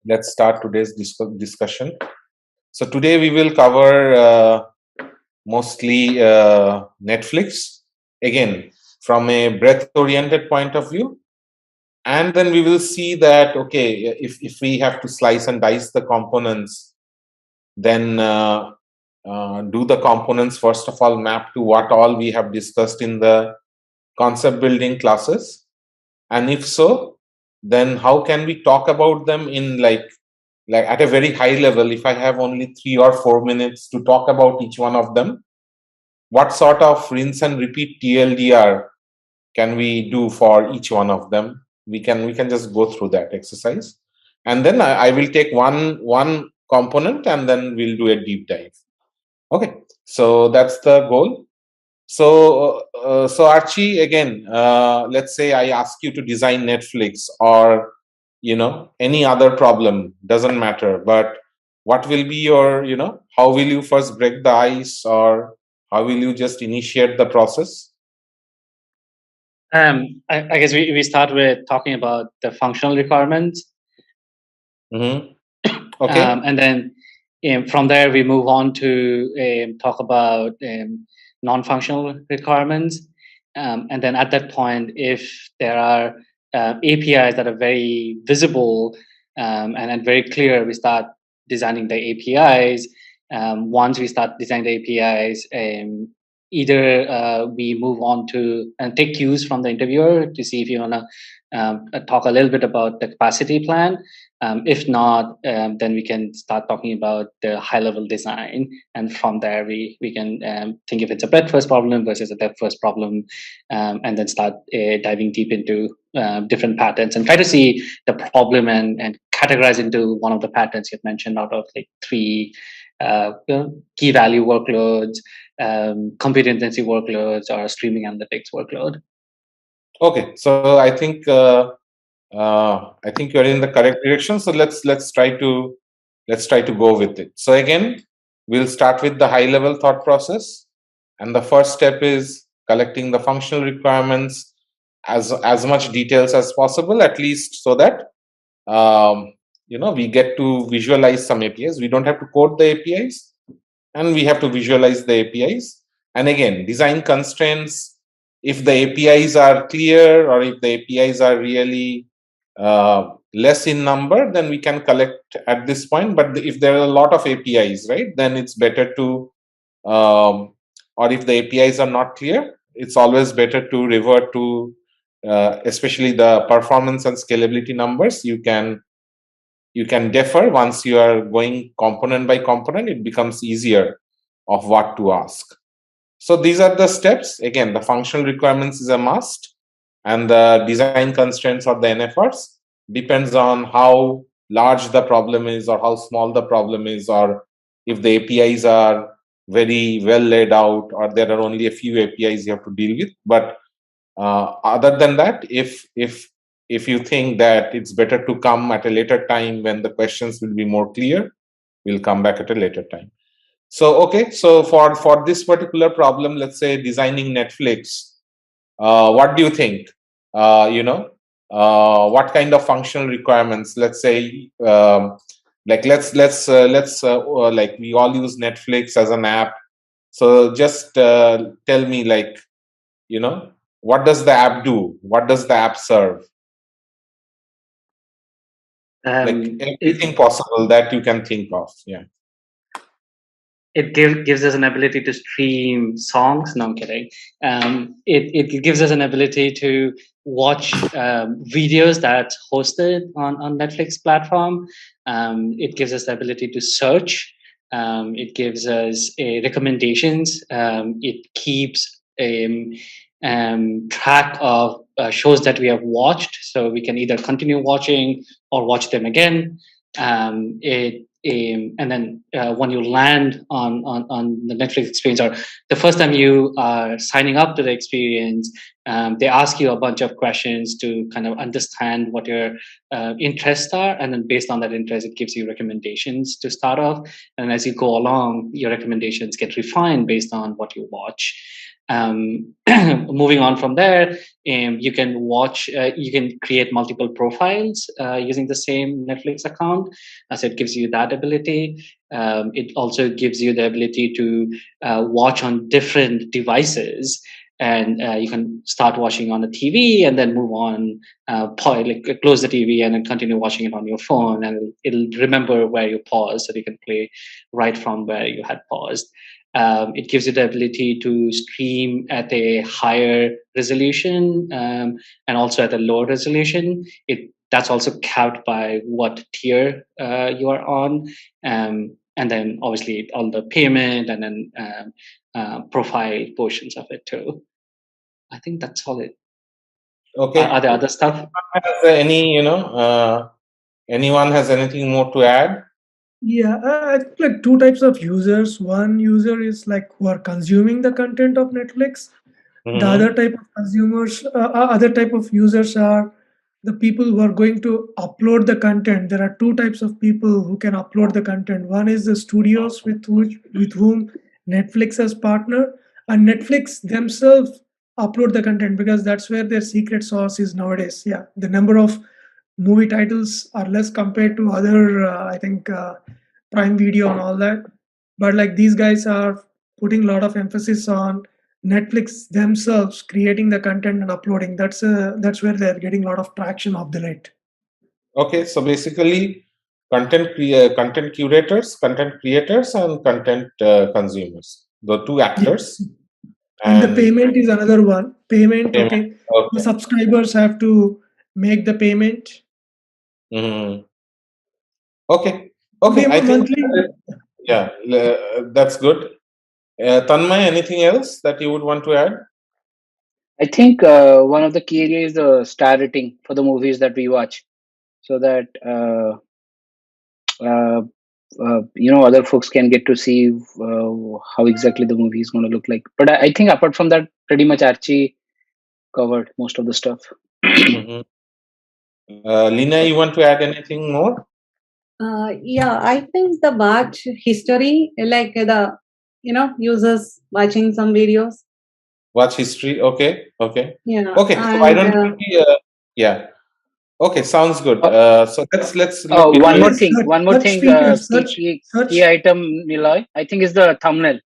let's start today's discussion. So today we will cover mostly Netflix, again from a breadth-oriented point of view, and then we will see that if we have to slice and dice the components, then do the components first of all map to what all we have discussed in the concept building classes, and if so, then how can we talk about them in like at a very high level? If I have only 3 or 4 minutes to talk about each one of them, what sort of rinse and repeat TLDR can we do for each one of them? We can just go through that exercise, and then I will take one component and then we'll do a deep dive. Okay, so that's the goal. So Archie, again, let's say I ask you to design Netflix or any other problem, doesn't matter, but what will be your, how will you first break the ice, or how will you just initiate the process? I guess we start with talking about the functional requirements. Mm-hmm. Okay. And then from there we move on to talk about non-functional requirements. And then at that point, if there are APIs that are very visible and very clear, we start designing the APIs. Once we start designing the APIs, either we move on to and take cues from the interviewer to see if you want to talk a little bit about the capacity plan. If not, then we can start talking about the high-level design, and from there we can think if it's a breadth-first problem versus a depth-first problem, and then start diving deep into different patterns and try to see the problem and categorize into one of the patterns you've mentioned out of like 3 key value workloads, compute intensive workloads, or streaming analytics workload. Okay, so I think you're in the correct direction. So let's try to go with it. So again, we'll start with the high level thought process, and the first step is collecting the functional requirements as much details as possible, at least so that we get to visualize some APIs. We don't have to code the APIs, and we have to visualize the APIs. And again, design constraints, if the APIs are clear or if the APIs are really less in number, then we can collect at this point. But if there are a lot of APIs, right, then it's better to, or if the APIs are not clear, it's always better to revert to, especially the performance and scalability numbers. You can defer once you are going component by component. It becomes easier of what to ask. So these are the steps. Again, the functional requirements is a must, and the design constraints or the NFRs depends on how large the problem is or how small the problem is, or if the APIs are very well laid out or there are only a few APIs you have to deal with. But other than that, if you think that it's better to come at a later time when the questions will be more clear, we'll come back at a later time. So, okay, so for this particular problem, let's say designing Netflix, what do you think? What kind of functional requirements? Let's say, like let's like we all use Netflix as an app. So just tell me, like, what does the app do? What does the app serve? Like everything possible that you can think of. Yeah. It gives us an ability to stream songs. No, I'm kidding. It gives us an ability to watch videos that's hosted on Netflix platform. It gives us the ability to search. It gives us recommendations. It keeps track of shows that we have watched, so we can either continue watching or watch them again. And then when you land on the Netflix experience, or the first time you are signing up to the experience, they ask you a bunch of questions to kind of understand what your interests are, and then based on that interest, it gives you recommendations to start off. And as you go along, your recommendations get refined based on what you watch. Moving on from there, you can watch, you can create multiple profiles using the same Netflix account. So it gives you that ability. It also gives you the ability to watch on different devices. And you can start watching on a TV and then move on, close the TV and then continue watching it on your phone, and it'll remember where you paused, so you can play right from where you had paused. It gives you the ability to stream at a higher resolution, and also at a lower resolution. That's also capped by what tier you are on, and then obviously all the payment and then profile portions of it too. I think that's all it. Okay. Are there other stuff? Has any, anyone has anything more to add? Yeah, I think like two types of users. One user is like who are consuming the content of Netflix. The other type of consumers, other type of users are the people who are going to upload the content. There are two types of people who can upload the content. One is the studios with whom Netflix has partnered, and Netflix themselves upload the content because that's where their secret sauce is nowadays. Yeah, the number of movie titles are less compared to other, I think, Prime Video and all that. But like these guys are putting a lot of emphasis on Netflix themselves creating the content and uploading. That's where they're getting a lot of traction of the late. Okay, so basically, content curators, content creators, and content consumers, the two actors. And the payment is another one. Payment, okay. Okay. The subscribers have to make the payment. Mhm. Okay. Okay. I think yeah, that's good. Tanmay, anything else that you would want to add? I think one of the key areas is the star rating for the movies that we watch, so that other folks can get to see how exactly the movie is going to look like. But I think apart from that, pretty much Archie covered most of the stuff. Mhm. Lina, you want to add anything more? Yeah, I think the watch history, like the users watching some videos. Watch history. Okay. Okay. Yeah. Okay. So why don't we? Yeah. Okay. Sounds good. So let's look Oh, into one more it. thing. One more thing. Key item, Niloy. I think is the thumbnail.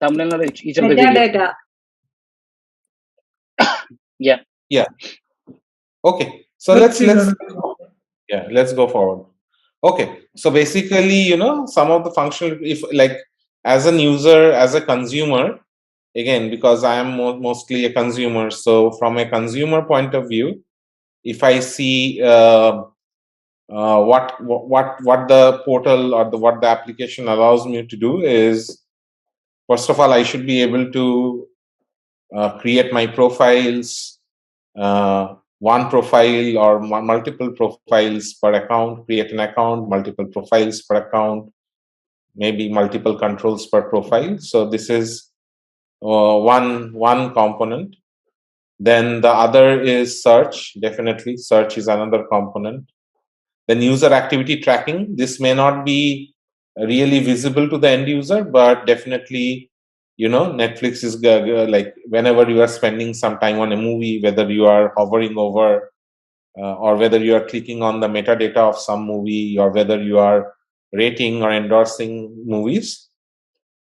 Thumbnail of each of the videos. Metadata. Yeah. Yeah. Okay. So let's go forward. Okay. So basically, some of the functional, if like as an user, as a consumer, again, because I am mostly a consumer, so from a consumer point of view, if I see what the portal or what the application allows me to do is, first of all, I should be able to create my profiles, one profile or multiple profiles per account, create an account, multiple profiles per account, maybe multiple controls per profile. So this is one component. Then the other is search. Definitely, search is another component. Then user activity tracking. This may not be really visible to the end user, but definitely, Netflix is like whenever you are spending some time on a movie, whether you are hovering over or whether you are clicking on the metadata of some movie, or whether you are rating or endorsing movies,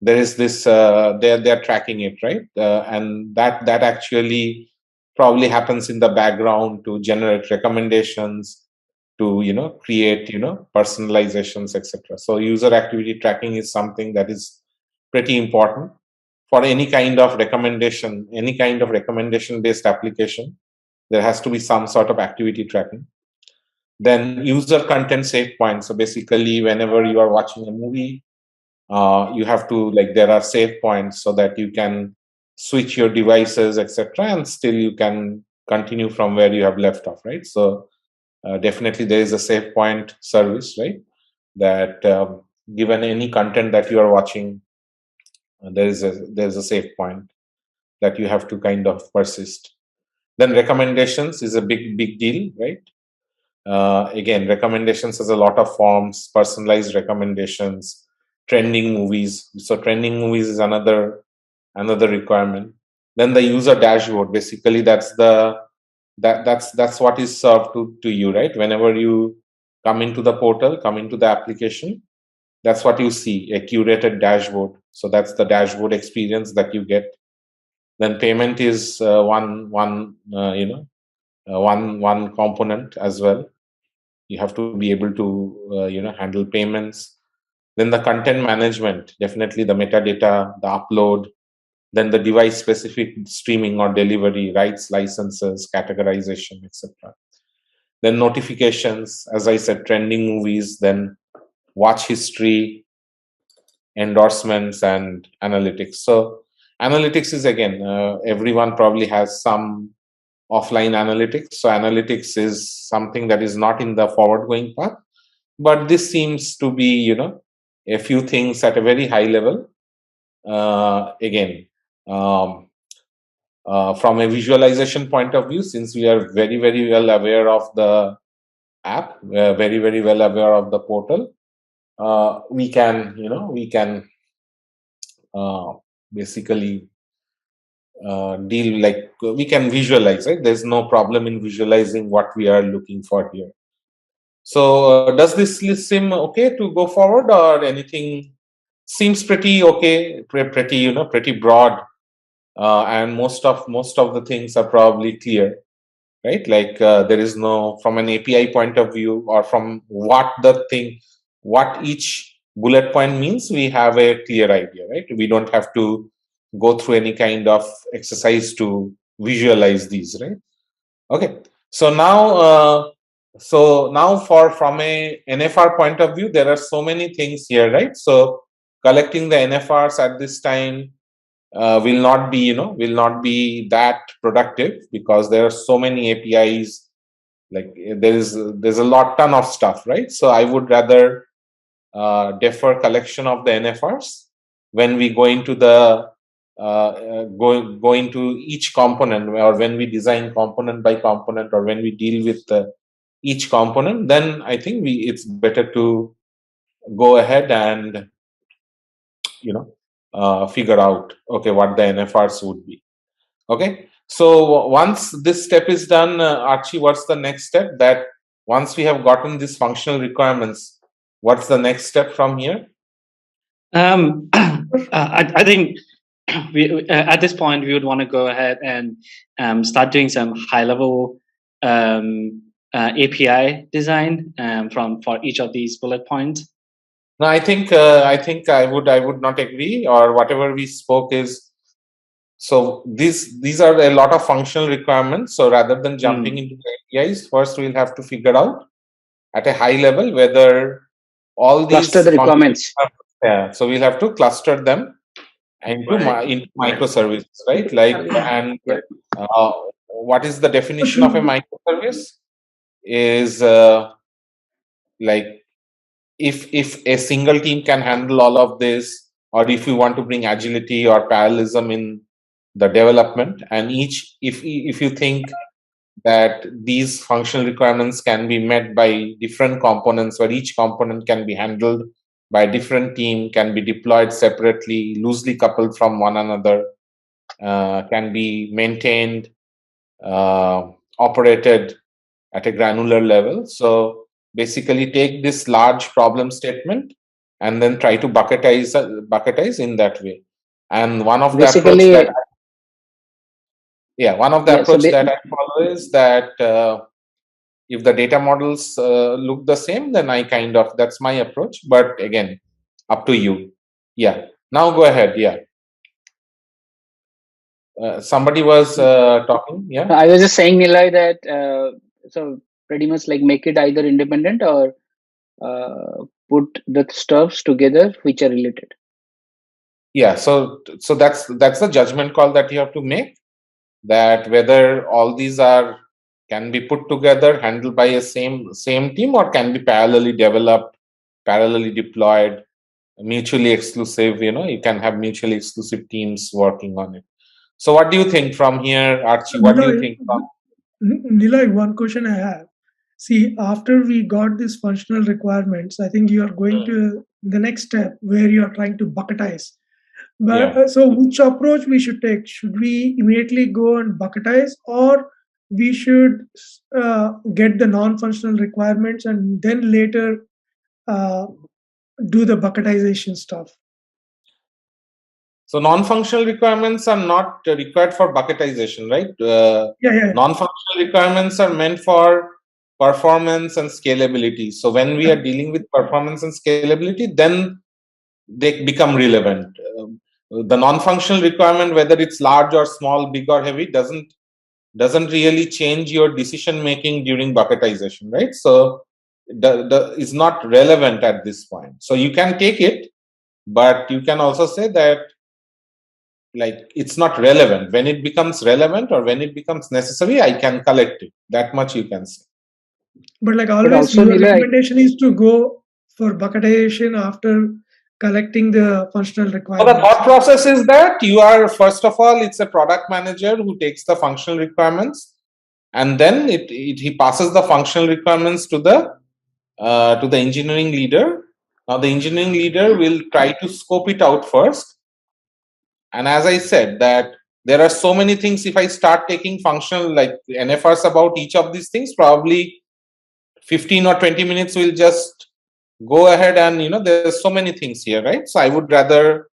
there is this they're tracking it, right? And that actually probably happens in the background to generate recommendations, to create personalizations, etc. So user activity tracking is something that is pretty important for any kind of recommendation based application. There has to be some sort of activity tracking. Then user content save points. So basically, whenever you are watching a movie, you have to, like, there are save points so that you can switch your devices, etc., and still you can continue from where you have left off, right? So definitely there is a save point service, right? That given any content that you are watching, there's a save point that you have to kind of persist. Then recommendations is a big deal, right? Again, recommendations has a lot of forms, personalized recommendations, trending movies. So trending movies is another requirement. Then the user dashboard, basically that's what is served to you, right? Whenever you come into the portal, come into the application, that's what you see, a curated dashboard. So that's the dashboard experience that you get. Then payment is one component as well. You have to be able to handle payments. Then the content management, definitely the metadata, the upload, then the device specific streaming or delivery, rights, licenses, categorization, etc. Then notifications, as I said, trending movies, then watch history, endorsements, and analytics. So analytics is, again, everyone probably has some offline analytics. So analytics is something that is not in the forward going path, but this seems to be a few things at a very high level. Again, from a visualization point of view, since we are very, very well aware of the app, we are very, very well aware of the portal, we can basically deal, like, we can visualize, right? There's no problem in visualizing what we are looking for here. So does this seem okay to go forward, or anything seems pretty okay, pretty broad, and most of the things are probably clear, right? Like there is no, from an API point of view, or from what each bullet point means, we have a clear idea, right? We don't have to go through any kind of exercise to visualize these, right? Okay. So now from a NFR point of view, there are so many things here, right? So collecting the NFRs at this time will not be that productive, because there are so many APIs. Like there's a ton of stuff, right? So I would rather defer collection of the NFRs when we go into the go into each component, or when we design component by component, or when we deal with each component. Then I think it's better to go ahead and figure out, okay, what the NFRs would be. Okay, so once this step is done, Archie, what's the next step? That once we have gotten these functional requirements, what's the next step from here? I think at this point we would want to go ahead and start doing some high-level API design for each of these bullet points. No, I think I would not agree, or whatever we spoke is. So these are a lot of functional requirements. So rather than jumping into the APIs, first we'll have to figure out at a high level whether all these cluster the requirements. Yeah, so we'll have to cluster them into microservices, right? Like, and what is the definition of a microservice? Is like, if a single team can handle all of this, or if you want to bring agility or parallelism in the development, and if you think that these functional requirements can be met by different components, where each component can be handled by a different team, can be deployed separately, loosely coupled from one another, can be maintained, operated at a granular level. So basically take this large problem statement and then try to bucketize in that way. And one of the approach that I follow is that if the data models look the same, then that's my approach. But again, up to you. Yeah. Now go ahead. Yeah. Somebody was talking. Yeah. I was just saying, Nilay, that so pretty much like make it either independent or put the stuffs together which are related. Yeah. So that's the judgment call that you have to make, that whether all these can be put together, handled by a same team, or can be parallelly developed, parallelly deployed, mutually exclusive. You can have mutually exclusive teams working on it. So what do you think from here, Archie? What do you think? Nilay, one question I have. See, after we got these functional requirements, I think you are going to the next step where you are trying to bucketize. But so which approach we should take? Should we immediately go and bucketize, or we should get the non-functional requirements and then later do the bucketization stuff? So non-functional requirements are not required for bucketization, right? Yeah. Non-functional requirements are meant for performance and scalability. So when we are dealing with performance and scalability, then they become relevant. The non-functional requirement, whether it's large or small, big or heavy, doesn't really change your decision making during bucketization, right? So is not relevant at this point. So you can take it, but you can also say that like it's not relevant. When it becomes relevant or when it becomes necessary, I can collect it. That much you can say. But like always, also, your Nilay, recommendation is to go for bucketization after collecting the functional So the requirements. thought process is that you are, first of all, it's a product manager who takes the functional requirements, and then he passes the functional requirements to the engineering leader. Now the engineering leader will try to scope it out first. And as I said, that there are so many things. If I start taking functional like NFRs about each of these things, probably 15 or 20 minutes will just go ahead, and there's so many things here, right? So I would rather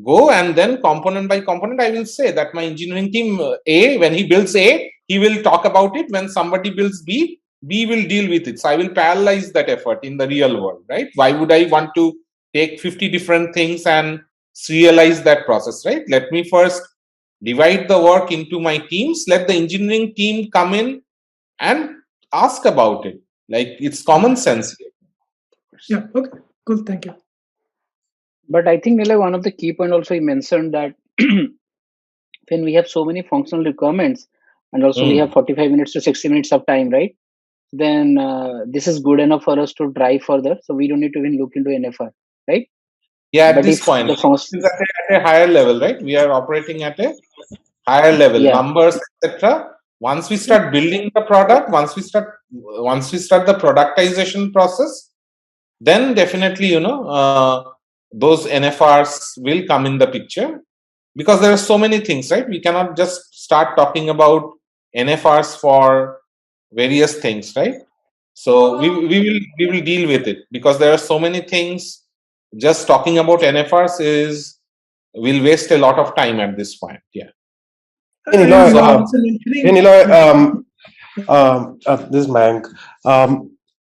go, and then component by component I will say that my engineering team A, when he builds A, he will talk about it. When somebody builds B, B will deal with it. So I will parallelize that effort in the real world, right? Why would I want to take 50 different things and serialize that process, right? Let me first divide the work into my teams. Let the engineering team come in and ask about it. Like, it's common sense here. Yeah. Okay. Cool. Thank you. but I think Nilay, one of the key point also he mentioned that when we have so many functional requirements and also we have 45 minutes to 60 minutes of time, right? Then this is good enough for us to drive further. So we don't need to even look into NFR, right? Yeah, at But this if point, the it's at a higher level, right? We are operating at a higher level, Yeah. numbers, etc. Once we start building the product, once we start the productization process, then definitely those NFRs will come in the picture, because there are so many things, right? We cannot just start talking about NFRs for various things, right? So we will deal with it, because there are so many things. Just talking about NFRs will waste a lot of time at this point. Yeah. Hey, Niloy, this is Mayank.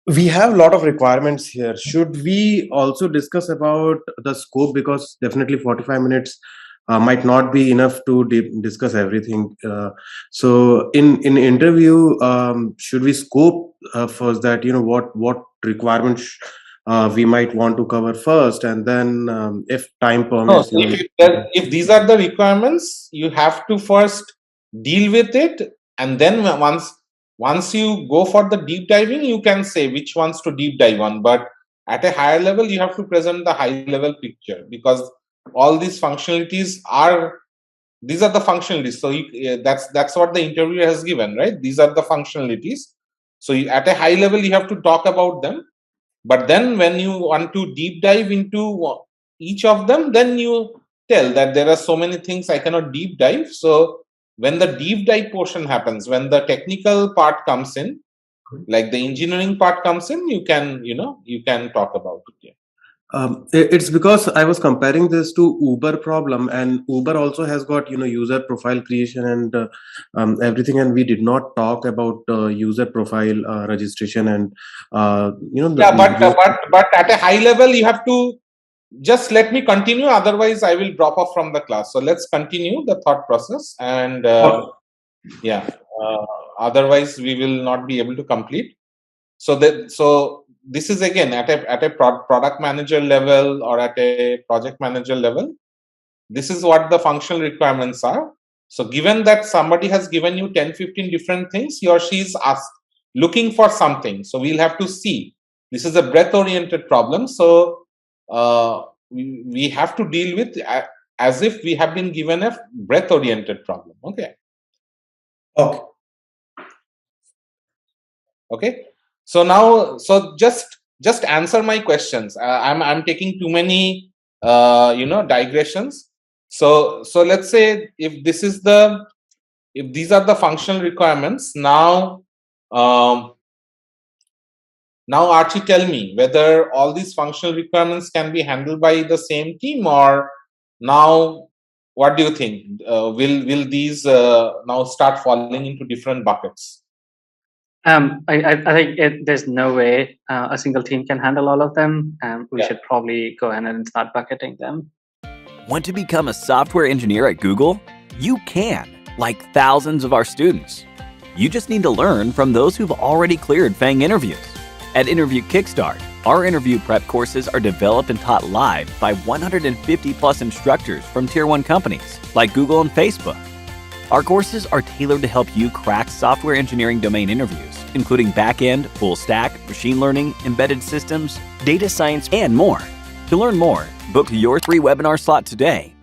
We have a lot of requirements here. Should we also discuss about the scope? Because definitely 45 minutes might not be enough to discuss everything. So in interview, should we scope first that, what requirements we might want to cover first, and then if time permits. If these are the requirements, you have to first deal with it, and then once you go for the deep diving, you can say which ones to deep dive on. But at a higher level, you have to present the high level picture, because all these functionalities are the functionalities. So that's what the interviewer has given, right? These are the functionalities. So at a high level, you have to talk about them. But then when you want to deep dive into each of them, then you tell that there are so many things I cannot deep dive. So when the deep dive portion happens, when the technical part comes in, like the engineering part comes in, you can talk about it. Yeah. It's because I was comparing this to Uber problem, and Uber also has got user profile creation and everything, and we did not talk about user profile registration and but at a high level, you have to just let me continue. Otherwise, I will drop off from the class. So let's continue the thought process, and otherwise we will not be able to complete. So this is again at a product manager level or at a project manager level. This is what the functional requirements are. So given that somebody has given you 10-15 different things, he or she is looking for something. So we'll have to see. This is a breadth oriented problem. So we have to deal with as if we have been given a breadth oriented problem. Okay. So now, just answer my questions. I'm taking too many digressions. So let's say if these are the functional requirements, now Archie, tell me whether all these functional requirements can be handled by the same team, or now what do you think? Will these now start falling into different buckets? I think there's no way a single team can handle all of them. We should probably go ahead and start bucketing them. Want to become a software engineer at Google? You can, like thousands of our students. You just need to learn from those who've already cleared Faang interviews. At Interview Kickstart, our interview prep courses are developed and taught live by 150 plus instructors from Tier 1 companies like Google and Facebook. Our courses are tailored to help you crack software engineering domain interviews, including back-end, full stack, machine learning, embedded systems, data science, and more. To learn more, book your free webinar slot today